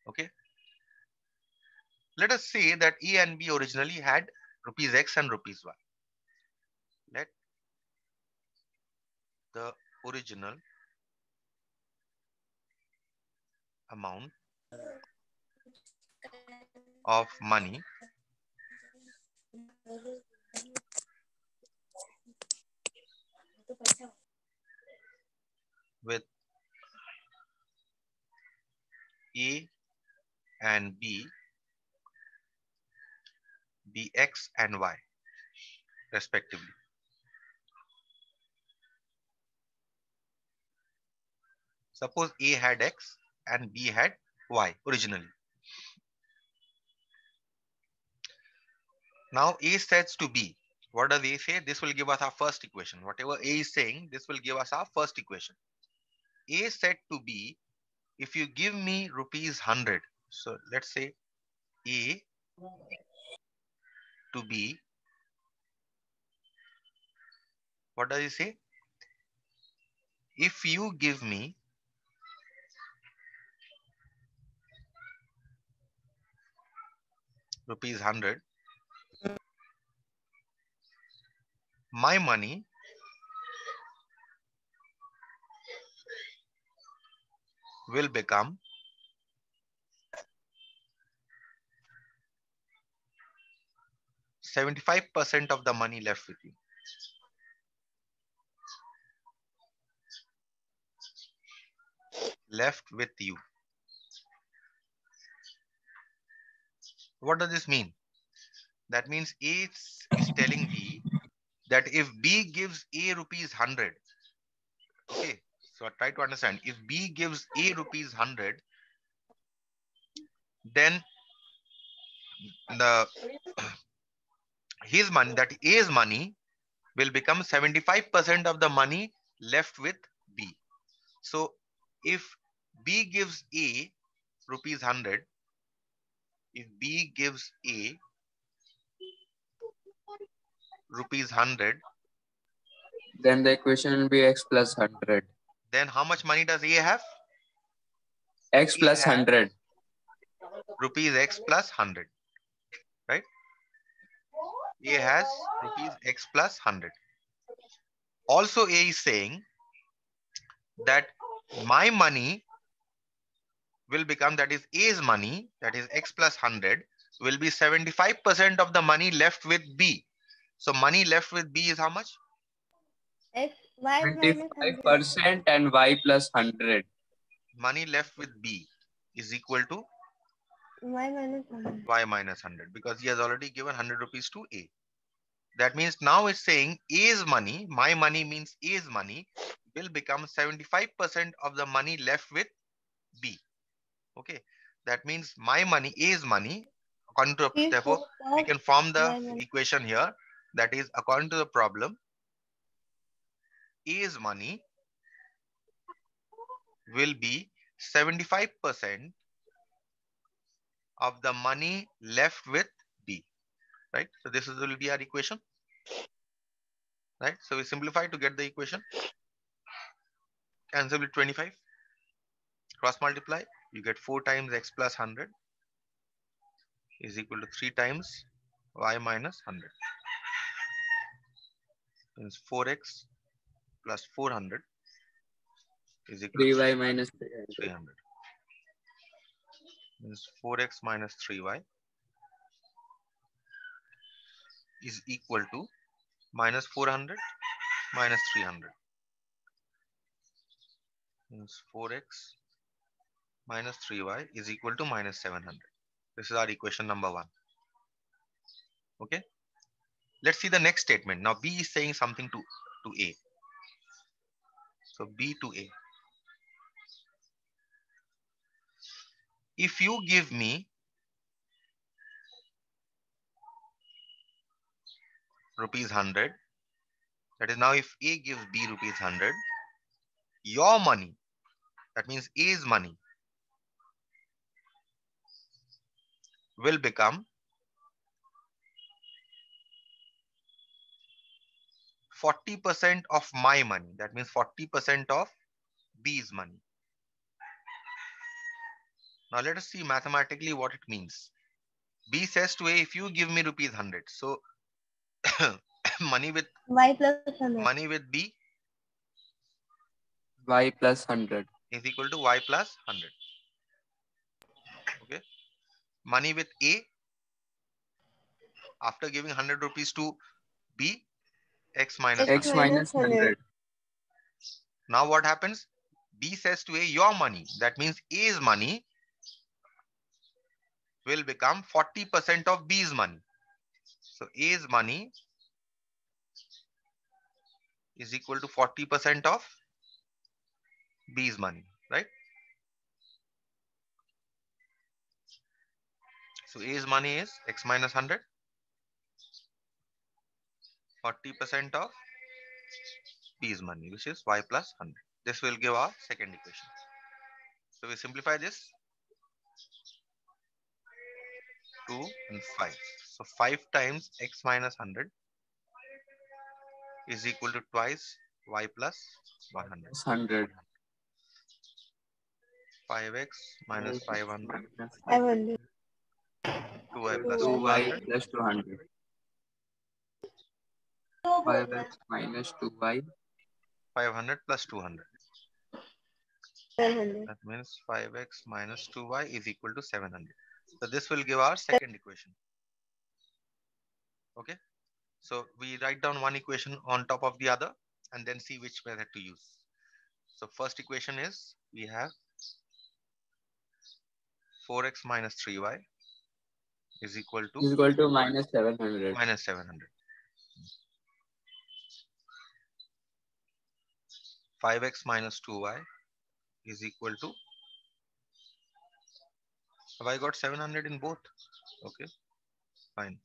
Okay. Let us say that A and B originally had rupees X and rupees Y. Let the original amount of money with A and B be X and Y respectively. Suppose A had X and B had Y originally. Now A says to B, what does A say? This will give us our first equation. Whatever A is saying, this will give us our first equation. A said to B, if you give me rupees 100, so let's say A to B, what does he say? If you give me rupees 100, my money will become 75% of the money left with you. Left with you. What does this mean? That means A is telling B that if B gives A rupees 100, okay, so try to understand. If B gives A rupees 100, then the his money, that A's money, will become 75% of the money left with B. So if B gives A rupees 100, if B gives A rupees 100, Then the equation will be x plus 100. then how much money does A have? X A plus has 100. rupees X plus 100, right? A has rupees X plus 100. Also, A is saying that my money will become, that is A's money, that is X plus 100, will be 75% of the money left with B. So money left with B is how much? X, Y minus 100. 25% and y plus 100. Money left with B is equal to Y minus 100. Y minus 100, because he has already given 100 rupees to A. That means now it's saying A's money, my money means A's money, will become 75% of the money left with B. Okay. That means my money, A's money, according to, Three therefore, fourths we of can form the Y minus. equation here. That is, according to the problem, A's money will be 75% of the money left with B. Right? So this will be our equation. Right? So we simplify to get the equation. Cancel with 25. Cross multiply. You get 4 times X plus 100 is equal to 3 times Y minus 100. Means 4X plus 400 is equal to 3y minus 300. 300. Means 4X minus 3Y is equal to minus 400 minus 300. Means 4X minus 3Y is equal to minus 700. This is our equation number 1. Okay. Let's see the next statement. Now B is saying something to A. So B to A. If you give me rupees 100, that is, now if A gives B rupees 100, your money, that means A's money, will become 40% of my money. That means 40% of B's money. Now let us see mathematically what it means. B says to A, if you give me rupees 100, so money with Y plus 100. money with B Y plus 100. is equal to Y plus 100. Okay. Money with A, after giving 100 rupees to B, X minus X 100. X minus 100. Now what happens? B says to A, your money, that means A's money will become 40% of B's money. So A's money is equal to 40% of B's money, right? So A's money is X minus 100, 40% of B's money, which is Y plus 100. This will give our second equation. So we simplify this, 2 and 5. So 5 times X minus 100 is equal to twice Y plus 100. 100. 5x minus 500, 500. 2y plus 2y 200, plus 200. 5x minus 2y. 500 plus 200. 700. That means 5x minus 2y is equal to 700. So this will give our second equation. Okay. So we write down one equation on top of the other and then see which method to use. So first equation is, we have 4x minus 3y is equal to Is equal to minus 700. minus 700. 5x minus 2y is equal to, have I got 700 in both? Okay, fine,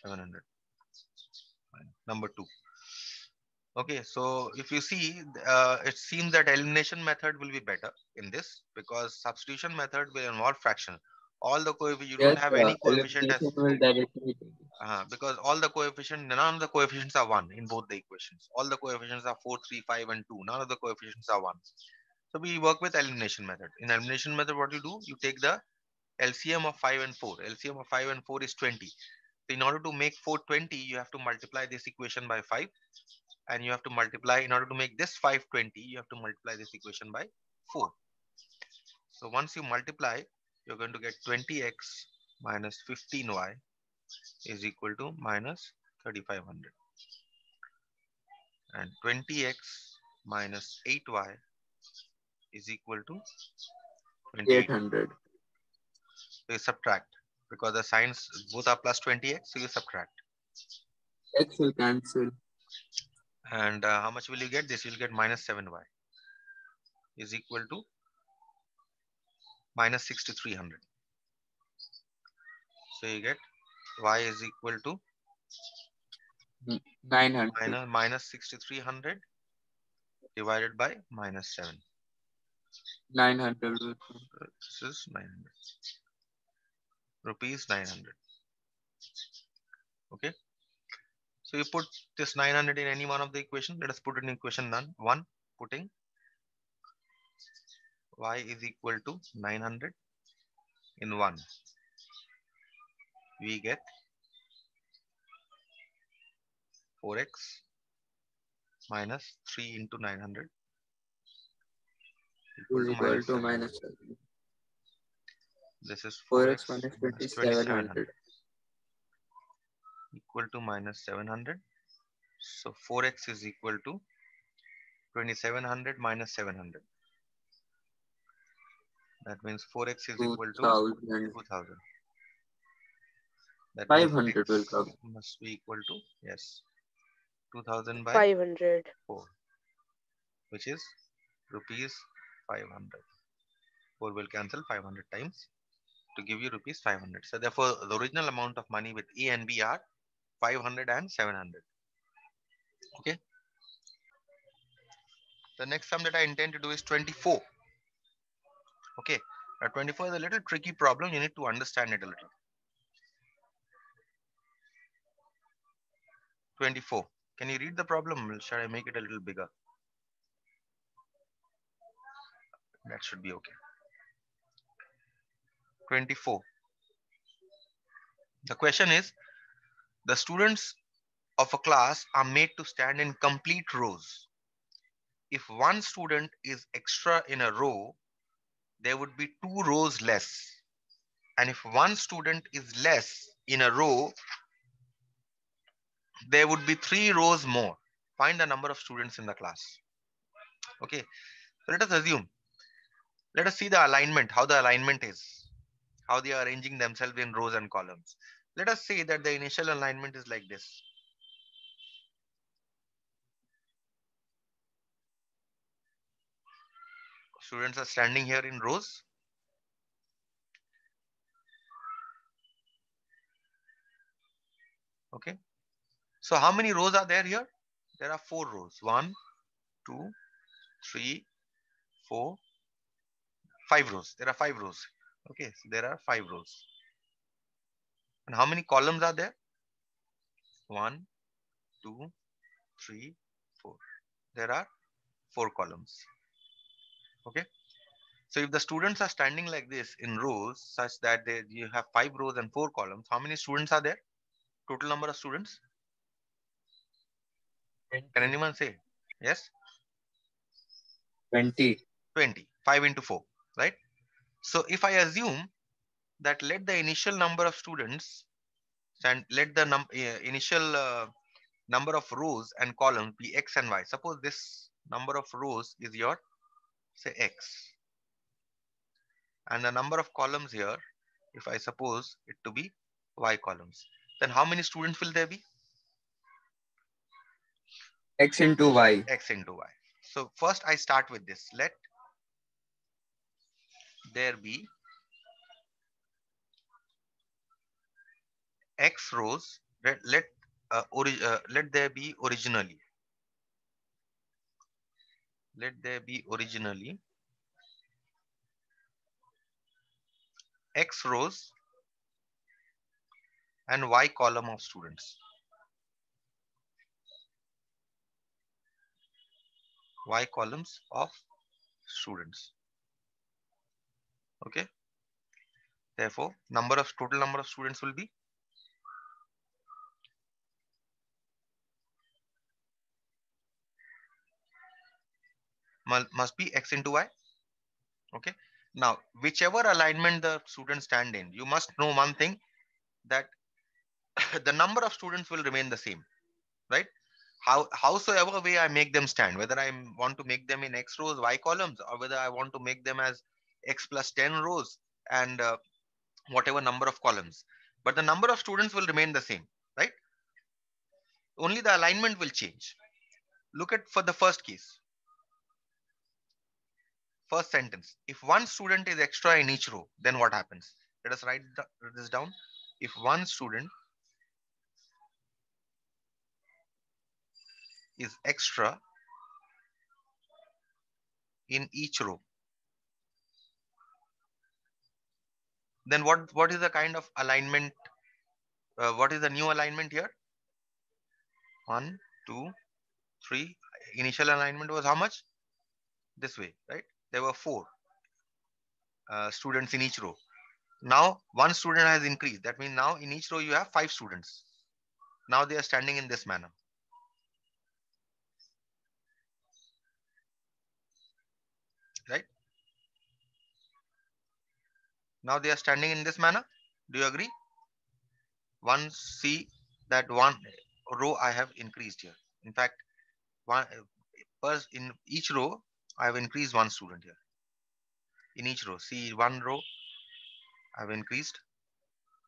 700. Fine. Number 2. Okay, so if you see, it seems that elimination method will be better in this, because substitution method will involve fraction. All the coefficient, you don't Yes, have any coefficient as, elimination will directly. because all the coefficient, none of the coefficients are 1 in both the equations. All the coefficients are 4, 3, 5 and 2. None of the coefficients are 1. So we work with elimination method. In elimination method, what you do, you take the LCM of 5 and 4. LCM of 5 and 4 is 20. So in order to make 420, you have to multiply this equation by 5. And you have to multiply, in order to make this 520, you have to multiply this equation by 4. So once you multiply, you're going to get 20x minus 15y is equal to minus 3500. And 20x minus 8y is equal to 800. So you subtract, because the signs both are plus 20x, so you subtract. X will cancel. And how much will you get? This will get minus 7y is equal to minus 6300. So you get y is equal to 900. minus 6300 divided by minus 7. 900. This is 900. Rupees 900. Okay. So you put this 900 in any one of the equations. Let us put it in equation 1. Putting y is equal to 900 in 1. We get 4x minus 3 into 900 Is equal to minus 7. This is 4x 4x minus minus 2700. equal to minus 700. So 4x is equal to 2700 minus 700. That means 4x is equal to 2000. That means 500 will come. must be equal to, yes, 2000 by 500. 4, which is rupees 500. 4 will cancel 500 times to give you rupees 500. So therefore, the original amount of money with A and B are 500 and 700. Okay. The next sum that I intend to do is 24. Okay. Now 24 is a little tricky problem. You need to understand it a little. 24. Can you read the problem? Shall I make it a little bigger? That should be okay. 24. The question is, the students of a class are made to stand in complete rows. If one student is extra in a row, there would be 2 rows less. And if one student is less in a row, there would be 3 rows more. Find the number of students in the class. Okay, so let us assume. Let us see the alignment, how the alignment is, how they are arranging themselves in rows and columns. Let us say that the initial alignment is like this. Students are standing here in rows. Okay. So how many rows are there here? There are 4 rows. 1, 2, 3, 4, 5 rows. There are 5 rows. Okay. So there are 5 rows. And how many columns are there? 1, 2, 3, 4. There are 4 columns. Okay. So if the students are standing like this in rows such that you have 5 rows and 4 columns, how many students are there? Total number of students? Can anyone say? Yes? 20. 20. 5 into 4, right? So if I assume that let the initial number of students and let the initial number of rows and columns be x and y. Suppose this number of rows is your, say, x. And the number of columns here, if I suppose it to be y columns, then how many students will there be? X into Y. X into y. So first I start with this. Let there be x rows. Let there be originally. Let there be originally x rows and y column of students. Y columns of students. Okay. Therefore, total number of students will be must be x into y. Okay. Now, whichever alignment the students stand in, you must know one thing, that the number of students will remain the same, right? Howsoever way I make them stand, whether I want to make them in x rows, y columns, or whether I want to make them as x plus 10 rows and whatever number of columns, but the number of students will remain the same, right? Only the alignment will change. Look at for the first case. First sentence. If one student is extra in each row, then what happens? Let us write this down. If one student is extra in each row, then what is the kind of alignment? What is the new alignment here? 1, 2, 3. Initial alignment was how much? This way, right? There were 4 students in each row. Now one student has increased. That means now in each row you have 5 students. Now they are standing in this manner. Right? Now they are standing in this manner. Do you agree? One, see that one row I have increased here. In fact, in each row I have increased 1 student here. In each row, see, one row I have increased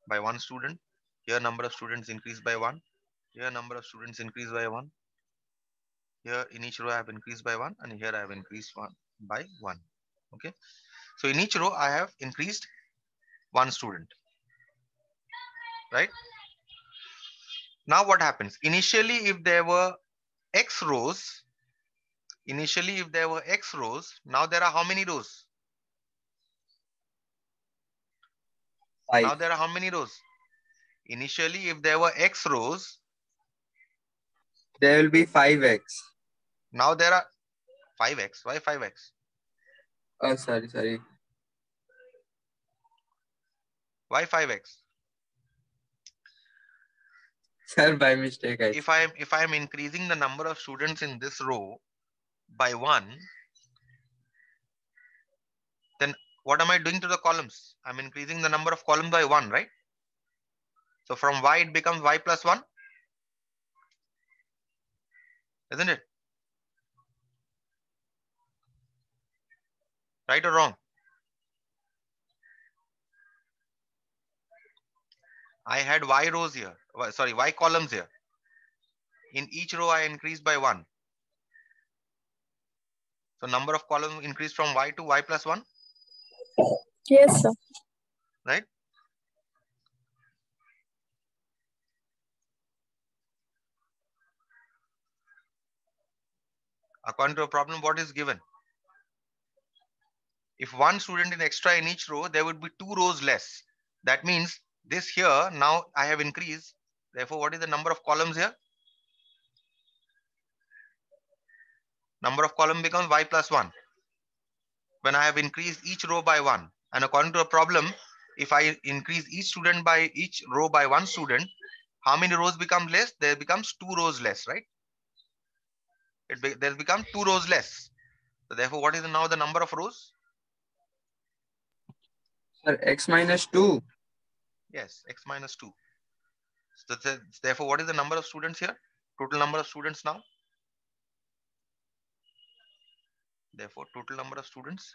by 1 student. Here number of students increased by 1. Here number of students increased by 1. Here in each row I have increased by 1, and here I have increased by 1. Okay. So in each row I have increased 1 student. Right? Now what happens? Initially, if there were x rows, now there are how many rows? 5. Now there are how many rows? Initially, if there were x rows, There will be 5x. now there are 5x. Why 5x? Sorry. Why 5x? Sir, by mistake, I If I am increasing the number of students in this row by 1, then what am I doing to the columns? I'm increasing the number of columns by 1, right? So from y it becomes y plus 1, isn't it? Right or wrong? I had y rows here, sorry, y columns here. In each row I increased by 1. So number of columns increased from y to y plus 1, Yes, sir. right? According to a problem, what is given? If one student is extra in each row, there would be 2 rows less. That means this here, now I have increased. Therefore, what is the number of columns here? Number of column becomes y plus 1. When I have increased each row by 1. And according to a problem, if I increase each row by 1 student, how many rows become less? There becomes 2 rows less, right? There become 2 rows less. So therefore, what is now the number of rows? Sir, x minus 2. Yes, x minus 2. So therefore, what is the number of students here? Total number of students now? Therefore, total number of students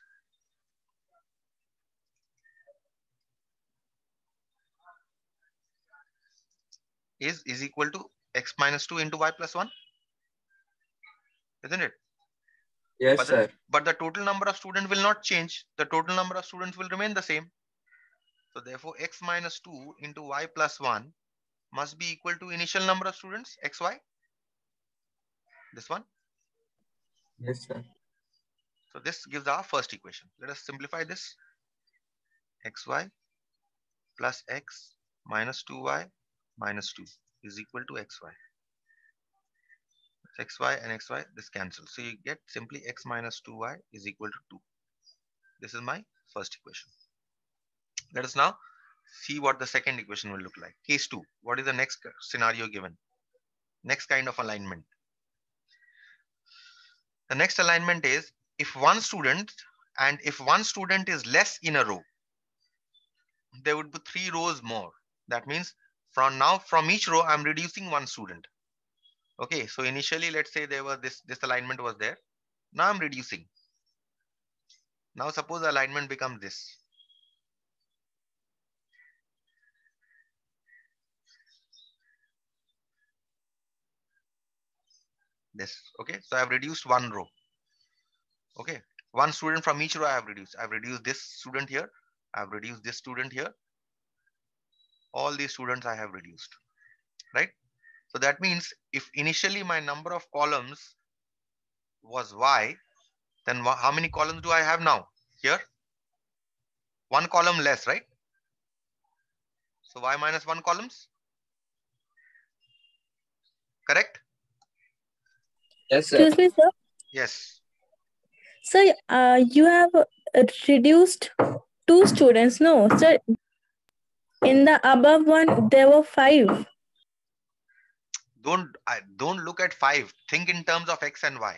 is equal to x minus 2 into y plus 1, isn't it? Yes, sir. But the total number of students will not change. The total number of students will remain the same. So therefore, x minus 2 into y plus 1 must be equal to initial number of students, xy. This one. Yes, sir. So this gives our first equation. Let us simplify this. Xy plus x minus 2y minus 2 is equal to xy. Xy and xy, this cancels. So you get simply x minus 2y is equal to 2. This is my first equation. Let us now see what the second equation will look like. Case 2. What is the next scenario given? Next kind of alignment. The next alignment is if one student is less in a row, there would be 3 rows more. That means from each row, I'm reducing one student. Okay, so initially, let's say there was this alignment was there. Now I'm reducing. Now suppose the alignment becomes this. This, okay, so I've reduced one row. Okay, one student from each row I have reduced. I've reduced this student here. I've reduced this student here. All these students I have reduced, right? So that means if initially my number of columns was y, then how many columns do I have now? Here, one column less, right? So y minus 1 columns, correct? Yes, sir. Excuse me, sir. Yes. Sir, you have reduced 2 students. No, sir. In the above one, there were 5. Don't look at 5. Think in terms of x and y.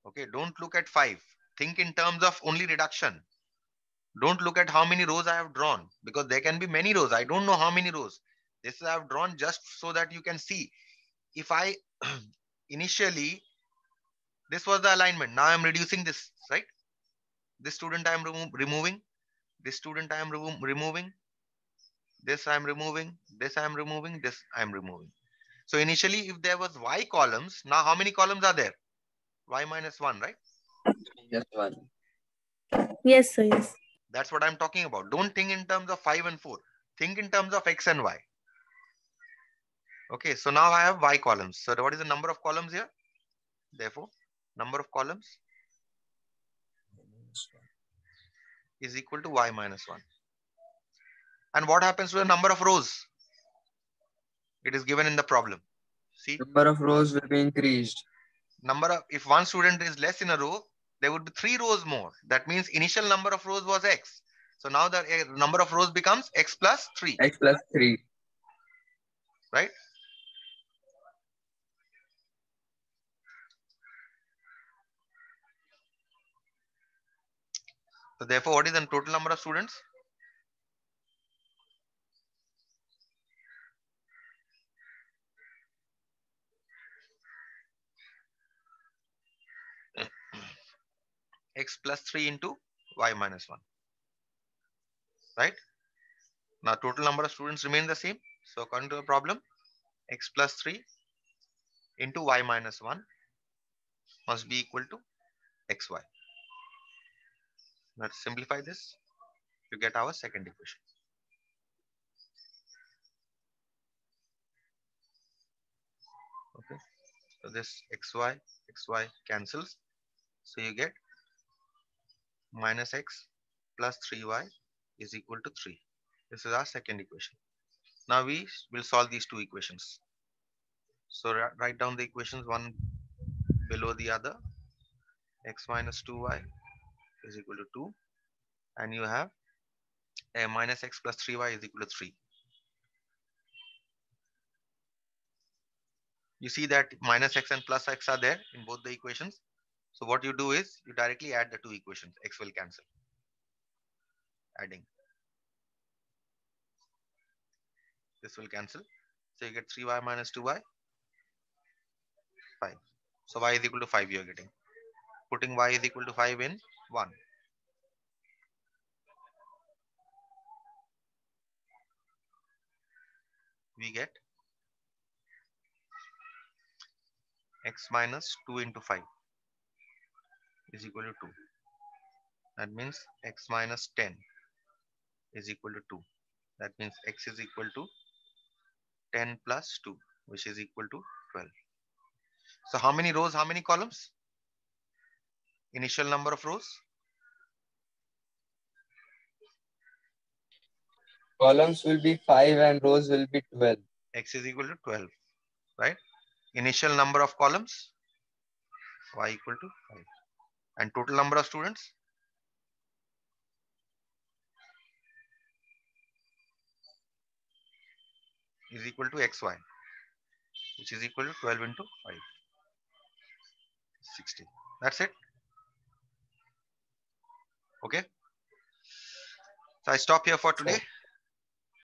Okay, don't look at 5. Think in terms of only reduction. Don't look at how many rows I have drawn, because there can be many rows. I don't know how many rows. This I have drawn just so that you can see. If I initially, this was the alignment. Now I'm reducing this, right? This student I am removing. This student I am removing. This I am removing. This I am removing. This I am removing. So initially, if there was y columns, now how many columns are there? Y minus 1, right? Yes, 1. Yes, sir. Yes. That's what I'm talking about. Don't think in terms of 5 and 4. Think in terms of x and y. Okay, so now I have y columns. So what is the number of columns here? Therefore, number of columns is equal to y minus 1. And what happens to the number of rows? It is given in the problem. See, Number of rows will be increased. if one student is less in a row, there would be 3 rows more. That means initial number of rows was x. So now the number of rows becomes x plus 3, X plus 3. right? So therefore, what is the total number of students? X plus 3 into y minus 1, right? Now total number of students remain the same. So according to the problem, x plus 3 into y minus 1 must be equal to xy. Let's simplify this to get our second equation. Okay, so this xy cancels. So you get minus x plus 3y is equal to 3. This is our second equation. Now we will solve these two equations. So write down the equations one below the other. X minus 2y is equal to 2, and you have a minus x plus 3y is equal to 3. You see that minus x and plus x are there in both the equations. So what you do is you directly add the two equations. X will cancel. Adding. This will cancel. So you get 3y minus 2y, 5. So y is equal to 5 you are getting. Putting y is equal to 5 in 1. We get x minus 2 into 5 is equal to 2. That means x minus 10 is equal to 2. That means x is equal to 10 plus 2, which is equal to 12. So how many rows, how many columns? Initial number of rows? Columns will be 5 and rows will be 12. X is equal to 12, right? Initial number of columns? Y equal to 5. And total number of students? Is equal to xy, which is equal to 12 into 5. 60. That's it. Okay. So I stop here for today.